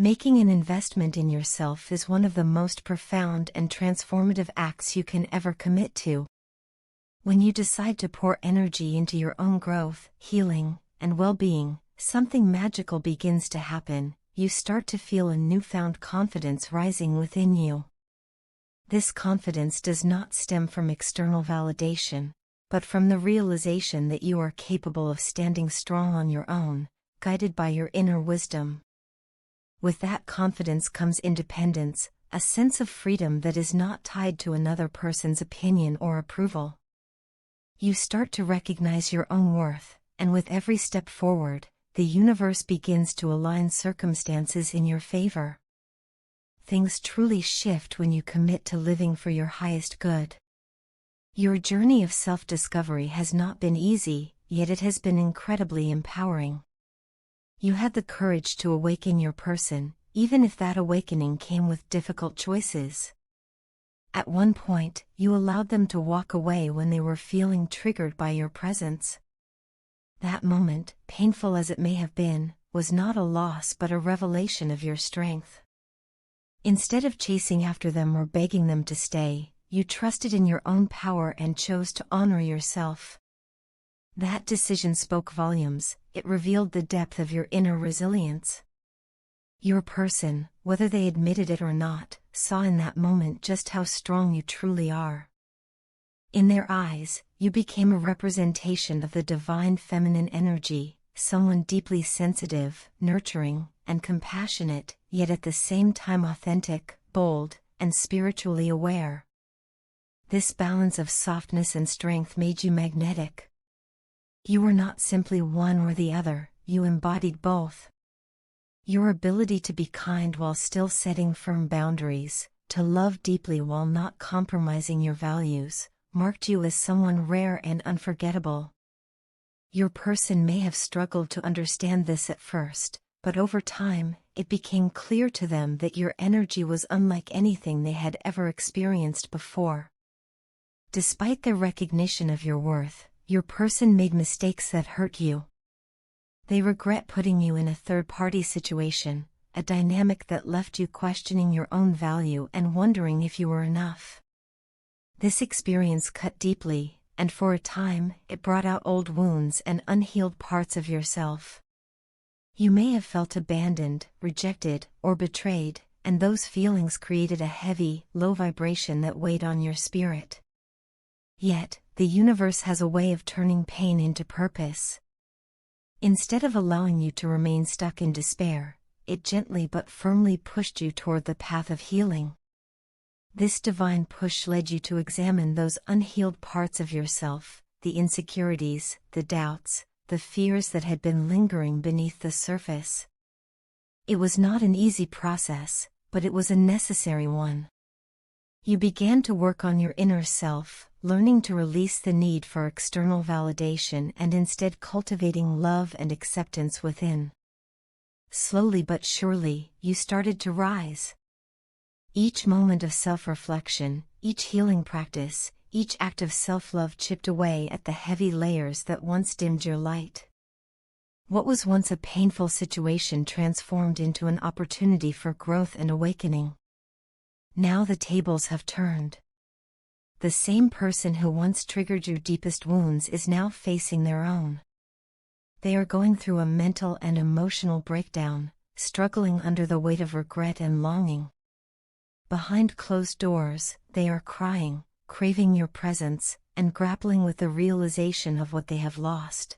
Making an investment in yourself is one of the most profound and transformative acts you can ever commit to. When you decide to pour energy into your own growth, healing, and well-being, something magical begins to happen. You start to feel a newfound confidence rising within you. This confidence does not stem from external validation, but from the realization that you are capable of standing strong on your own, guided by your inner wisdom. With that confidence comes independence, a sense of freedom that is not tied to another person's opinion or approval. You start to recognize your own worth, and with every step forward, the universe begins to align circumstances in your favor. Things truly shift when you commit to living for your highest good. Your journey of self-discovery has not been easy, yet it has been incredibly empowering. You had the courage to awaken your person, even if that awakening came with difficult choices. At one point, you allowed them to walk away when they were feeling triggered by your presence. That moment, painful as it may have been, was not a loss but a revelation of your strength. Instead of chasing after them or begging them to stay, you trusted in your own power and chose to honor yourself. That decision spoke volumes. It revealed the depth of your inner resilience. Your person, whether they admitted it or not, saw in that moment just how strong you truly are. In their eyes, you became a representation of the divine feminine energy, someone deeply sensitive, nurturing, and compassionate, yet at the same time authentic, bold, and spiritually aware. This balance of softness and strength made you magnetic. You were not simply one or the other, you embodied both. Your ability to be kind while still setting firm boundaries, to love deeply while not compromising your values, marked you as someone rare and unforgettable. Your person may have struggled to understand this at first, but over time, it became clear to them that your energy was unlike anything they had ever experienced before. Despite their recognition of your worth, your person made mistakes that hurt you. They regret putting you in a third-party situation, a dynamic that left you questioning your own value and wondering if you were enough. This experience cut deeply, and for a time, it brought out old wounds and unhealed parts of yourself. You may have felt abandoned, rejected, or betrayed, and those feelings created a heavy, low vibration that weighed on your spirit. Yet, the universe has a way of turning pain into purpose. Instead of allowing you to remain stuck in despair, it gently but firmly pushed you toward the path of healing. This divine push led you to examine those unhealed parts of yourself, the insecurities, the doubts, the fears that had been lingering beneath the surface. It was not an easy process, but it was a necessary one. You began to work on your inner self, learning to release the need for external validation and instead cultivating love and acceptance within. Slowly but surely, you started to rise. Each moment of self-reflection, each healing practice, each act of self-love chipped away at the heavy layers that once dimmed your light. What was once a painful situation transformed into an opportunity for growth and awakening. Now the tables have turned. The same person who once triggered your deepest wounds is now facing their own. They are going through a mental and emotional breakdown, struggling under the weight of regret and longing. Behind closed doors, they are crying, craving your presence, and grappling with the realization of what they have lost.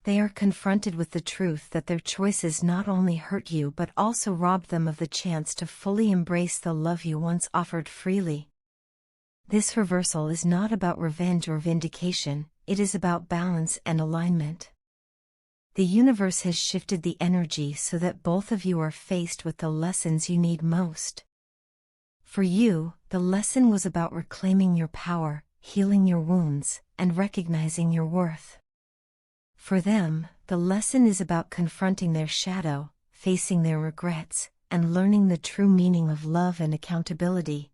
They are confronted with the truth that their choices not only hurt you but also robbed them of the chance to fully embrace the love you once offered freely. This reversal is not about revenge or vindication, it is about balance and alignment. The universe has shifted the energy so that both of you are faced with the lessons you need most. For you, the lesson was about reclaiming your power, healing your wounds, and recognizing your worth. For them, the lesson is about confronting their shadow, facing their regrets, and learning the true meaning of love and accountability.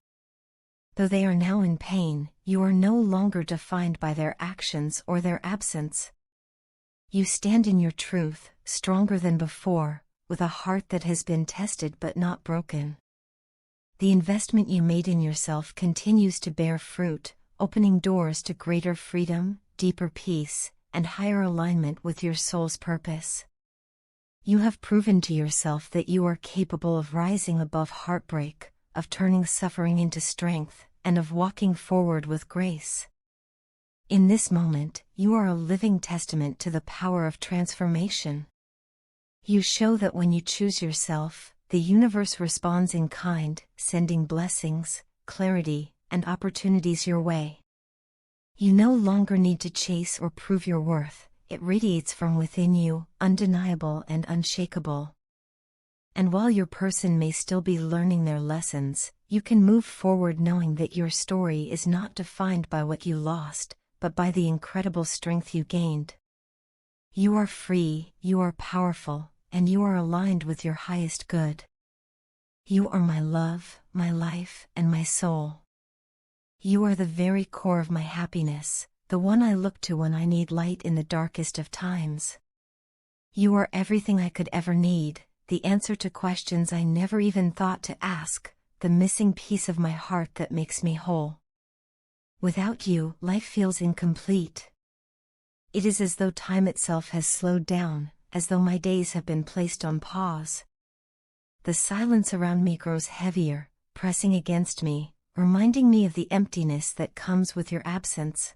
Though they are now in pain, you are no longer defined by their actions or their absence. You stand in your truth, stronger than before, with a heart that has been tested but not broken. The investment you made in yourself continues to bear fruit, opening doors to greater freedom, deeper peace, and higher alignment with your soul's purpose. You have proven to yourself that you are capable of rising above heartbreak, of turning suffering into strength, and of walking forward with grace. In this moment, you are a living testament to the power of transformation. You show that when you choose yourself, the universe responds in kind, sending blessings, clarity, and opportunities your way. You no longer need to chase or prove your worth. It radiates from within you, undeniable and unshakable. And while your person may still be learning their lessons, you can move forward knowing that your story is not defined by what you lost, but by the incredible strength you gained. You are free, you are powerful, and you are aligned with your highest good. You are my love, my life, and my soul. You are the very core of my happiness, the one I look to when I need light in the darkest of times. You are everything I could ever need, the answer to questions I never even thought to ask, the missing piece of my heart that makes me whole. Without you, life feels incomplete. It is as though time itself has slowed down, as though my days have been placed on pause. The silence around me grows heavier, pressing against me, reminding me of the emptiness that comes with your absence.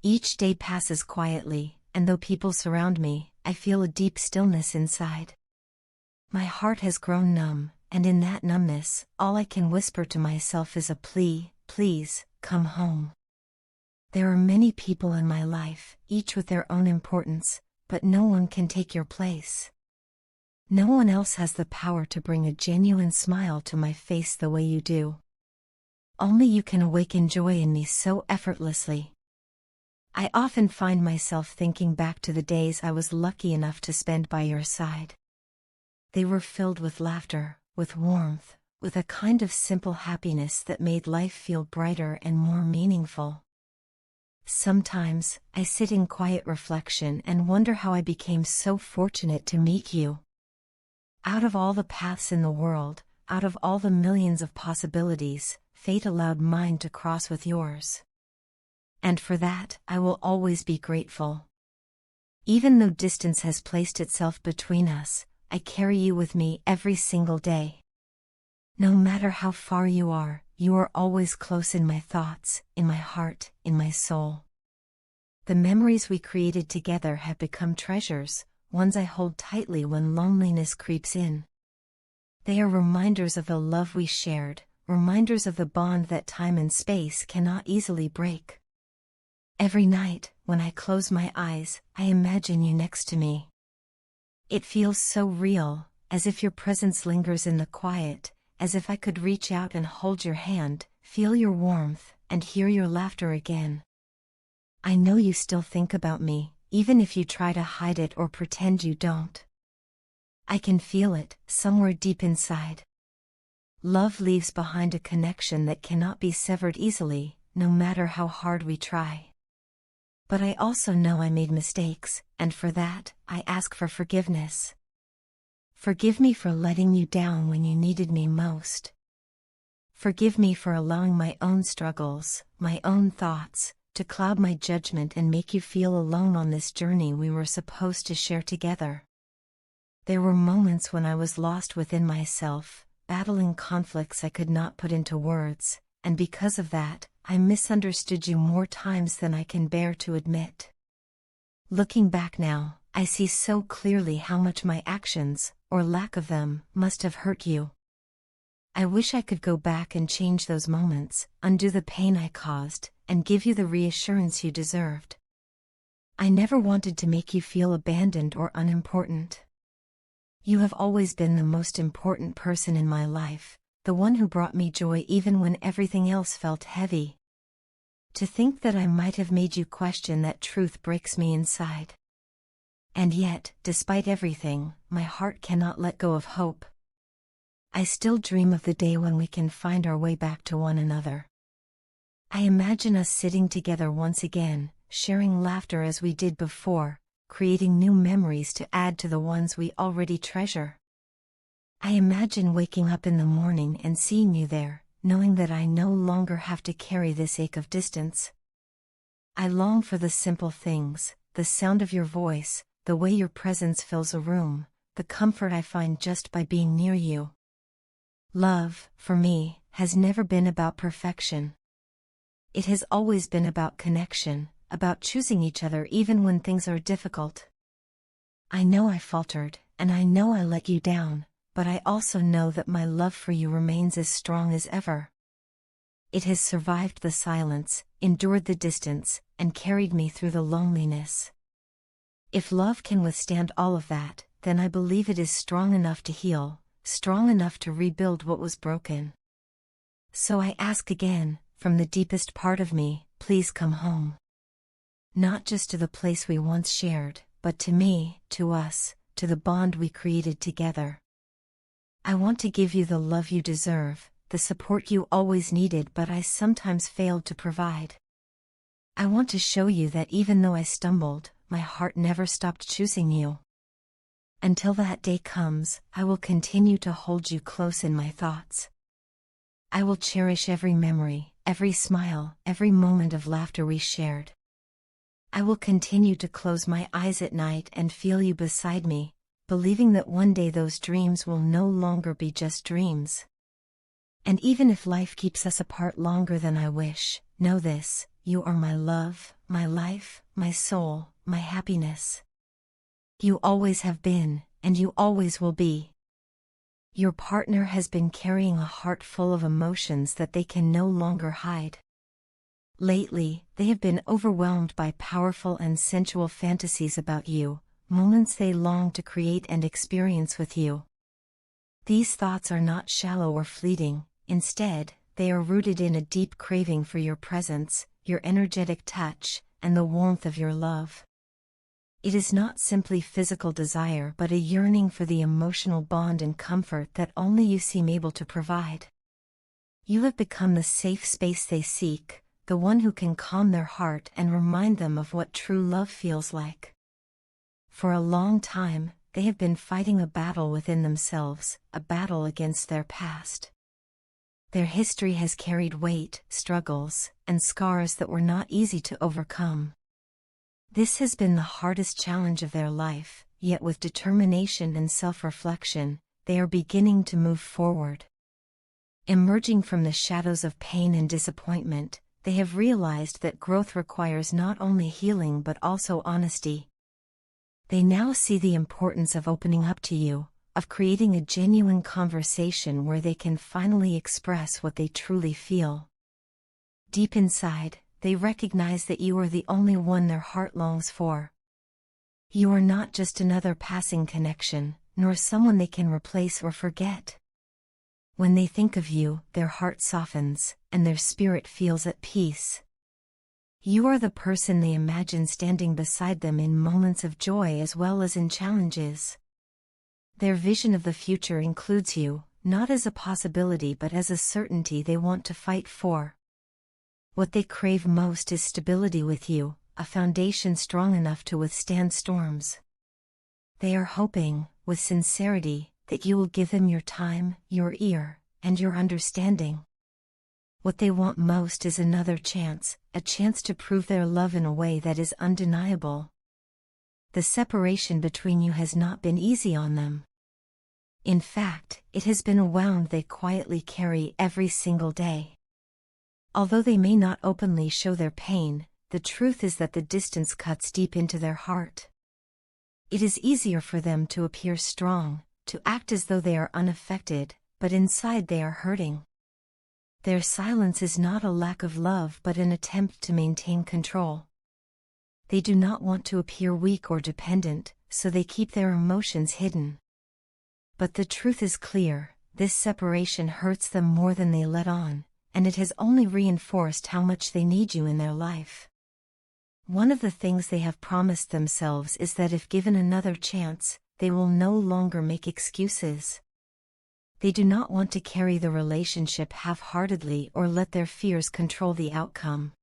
Each day passes quietly, and though people surround me, I feel a deep stillness inside. My heart has grown numb, and in that numbness, all I can whisper to myself is a plea: please, come home. There are many people in my life, each with their own importance, but no one can take your place. No one else has the power to bring a genuine smile to my face the way you do. Only you can awaken joy in me so effortlessly. I often find myself thinking back to the days I was lucky enough to spend by your side. They were filled with laughter, with warmth, with a kind of simple happiness that made life feel brighter and more meaningful. Sometimes, I sit in quiet reflection and wonder how I became so fortunate to meet you. Out of all the paths in the world, out of all the millions of possibilities, fate allowed mine to cross with yours. And for that, I will always be grateful. Even though distance has placed itself between us, I carry you with me every single day. No matter how far you are always close in my thoughts, in my heart, in my soul. The memories we created together have become treasures, ones I hold tightly when loneliness creeps in. They are reminders of the love we shared, reminders of the bond that time and space cannot easily break. Every night, when I close my eyes, I imagine you next to me. It feels so real, as if your presence lingers in the quiet, as if I could reach out and hold your hand, feel your warmth, and hear your laughter again. I know you still think about me, even if you try to hide it or pretend you don't. I can feel it, somewhere deep inside. Love leaves behind a connection that cannot be severed easily, no matter how hard we try. But I also know I made mistakes, and for that, I ask for forgiveness. Forgive me for letting you down when you needed me most. Forgive me for allowing my own struggles, my own thoughts, to cloud my judgment and make you feel alone on this journey we were supposed to share together. There were moments when I was lost within myself, battling conflicts I could not put into words, and because of that, I misunderstood you more times than I can bear to admit. Looking back now, I see so clearly how much my actions, or lack of them, must have hurt you. I wish I could go back and change those moments, undo the pain I caused, and give you the reassurance you deserved. I never wanted to make you feel abandoned or unimportant. You have always been the most important person in my life, the one who brought me joy even when everything else felt heavy. To think that I might have made you question that truth breaks me inside. And yet, despite everything, my heart cannot let go of hope. I still dream of the day when we can find our way back to one another. I imagine us sitting together once again, sharing laughter as we did before, creating new memories to add to the ones we already treasure. I imagine waking up in the morning and seeing you there, knowing that I no longer have to carry this ache of distance. I long for the simple things, the sound of your voice, the way your presence fills a room, the comfort I find just by being near you. Love, for me, has never been about perfection. It has always been about connection, about choosing each other even when things are difficult. I know I faltered, and I know I let you down, but I also know that my love for you remains as strong as ever. It has survived the silence, endured the distance, and carried me through the loneliness. If love can withstand all of that, then I believe it is strong enough to heal, strong enough to rebuild what was broken. So I ask again, from the deepest part of me, please come home. Not just to the place we once shared, but to me, to us, to the bond we created together. I want to give you the love you deserve, the support you always needed but I sometimes failed to provide. I want to show you that even though I stumbled, my heart never stopped choosing you. Until that day comes, I will continue to hold you close in my thoughts. I will cherish every memory, every smile, every moment of laughter we shared. I will continue to close my eyes at night and feel you beside me, believing that one day those dreams will no longer be just dreams. And even if life keeps us apart longer than I wish, know this, you are my love, my life, my soul, my happiness. You always have been, and you always will be. Your partner has been carrying a heart full of emotions that they can no longer hide. Lately, they have been overwhelmed by powerful and sensual fantasies about you, moments they long to create and experience with you. These thoughts are not shallow or fleeting, instead, they are rooted in a deep craving for your presence, your energetic touch, and the warmth of your love. It is not simply physical desire but a yearning for the emotional bond and comfort that only you seem able to provide. You have become the safe space they seek, the one who can calm their heart and remind them of what true love feels like. For a long time, they have been fighting a battle within themselves, a battle against their past. Their history has carried weight, struggles, and scars that were not easy to overcome. This has been the hardest challenge of their life, yet with determination and self-reflection, they are beginning to move forward. Emerging from the shadows of pain and disappointment, they have realized that growth requires not only healing but also honesty. They now see the importance of opening up to you, of creating a genuine conversation where they can finally express what they truly feel. Deep inside, they recognize that you are the only one their heart longs for. You are not just another passing connection, nor someone they can replace or forget. When they think of you, their heart softens, and their spirit feels at peace. You are the person they imagine standing beside them in moments of joy as well as in challenges. Their vision of the future includes you, not as a possibility but as a certainty they want to fight for. What they crave most is stability with you, a foundation strong enough to withstand storms. They are hoping, with sincerity, that you will give them your time, your ear, and your understanding. What they want most is another chance, a chance to prove their love in a way that is undeniable. The separation between you has not been easy on them. In fact, it has been a wound they quietly carry every single day. Although they may not openly show their pain, the truth is that the distance cuts deep into their heart. It is easier for them to appear strong, to act as though they are unaffected, but inside they are hurting. Their silence is not a lack of love but an attempt to maintain control. They do not want to appear weak or dependent, so they keep their emotions hidden. But the truth is clear, this separation hurts them more than they let on, and it has only reinforced how much they need you in their life. One of the things they have promised themselves is that if given another chance, they will no longer make excuses. They do not want to carry the relationship half-heartedly or let their fears control the outcome.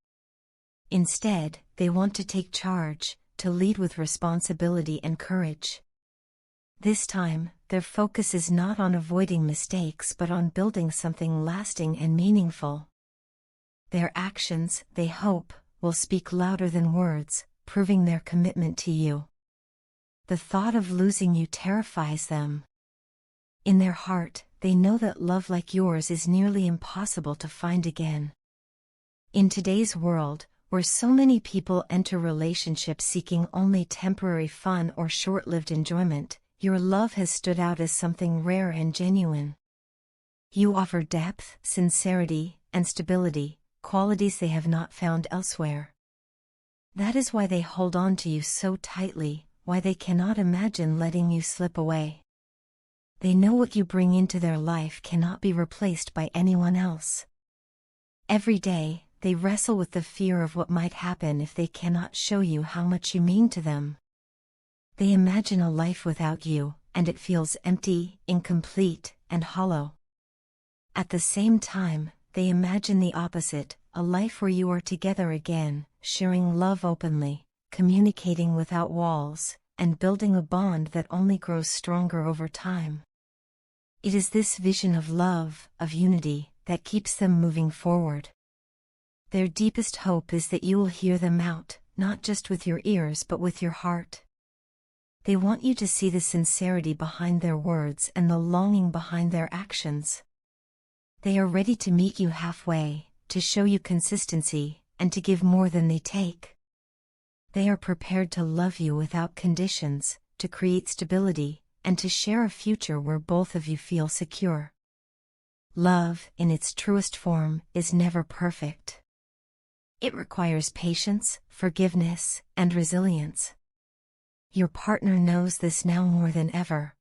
Instead, they want to take charge, to lead with responsibility and courage. This time, their focus is not on avoiding mistakes but on building something lasting and meaningful. Their actions, they hope, will speak louder than words, proving their commitment to you. The thought of losing you terrifies them. In their heart, they know that love like yours is nearly impossible to find again. In today's world, where so many people enter relationships seeking only temporary fun or short-lived enjoyment, your love has stood out as something rare and genuine. You offer depth, sincerity, and stability, qualities they have not found elsewhere. That is why they hold on to you so tightly, why they cannot imagine letting you slip away. They know what you bring into their life cannot be replaced by anyone else. Every day, they wrestle with the fear of what might happen if they cannot show you how much you mean to them. They imagine a life without you, and it feels empty, incomplete, and hollow. At the same time, they imagine the opposite, a life where you are together again, sharing love openly, communicating without walls, and building a bond that only grows stronger over time. It is this vision of love, of unity, that keeps them moving forward. Their deepest hope is that you will hear them out, not just with your ears but with your heart. They want you to see the sincerity behind their words and the longing behind their actions. They are ready to meet you halfway, to show you consistency, and to give more than they take. They are prepared to love you without conditions, to create stability, and to share a future where both of you feel secure. Love, in its truest form, is never perfect. It requires patience, forgiveness, and resilience. Your partner knows this now more than ever.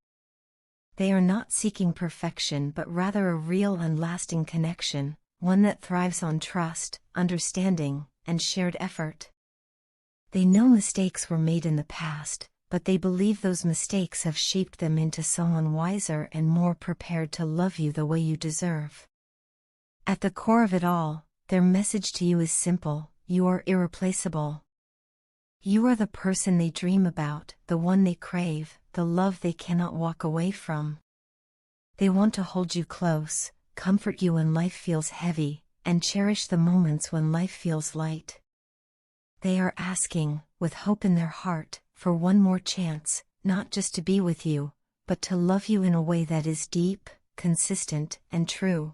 They are not seeking perfection but rather a real and lasting connection, one that thrives on trust, understanding, and shared effort. They know mistakes were made in the past, but they believe those mistakes have shaped them into someone wiser and more prepared to love you the way you deserve. At the core of it all, their message to you is simple: you are irreplaceable. You are the person they dream about, the one they crave, the love they cannot walk away from. They want to hold you close, comfort you when life feels heavy, and cherish the moments when life feels light. They are asking, with hope in their heart, for one more chance, not just to be with you, but to love you in a way that is deep, consistent, and true.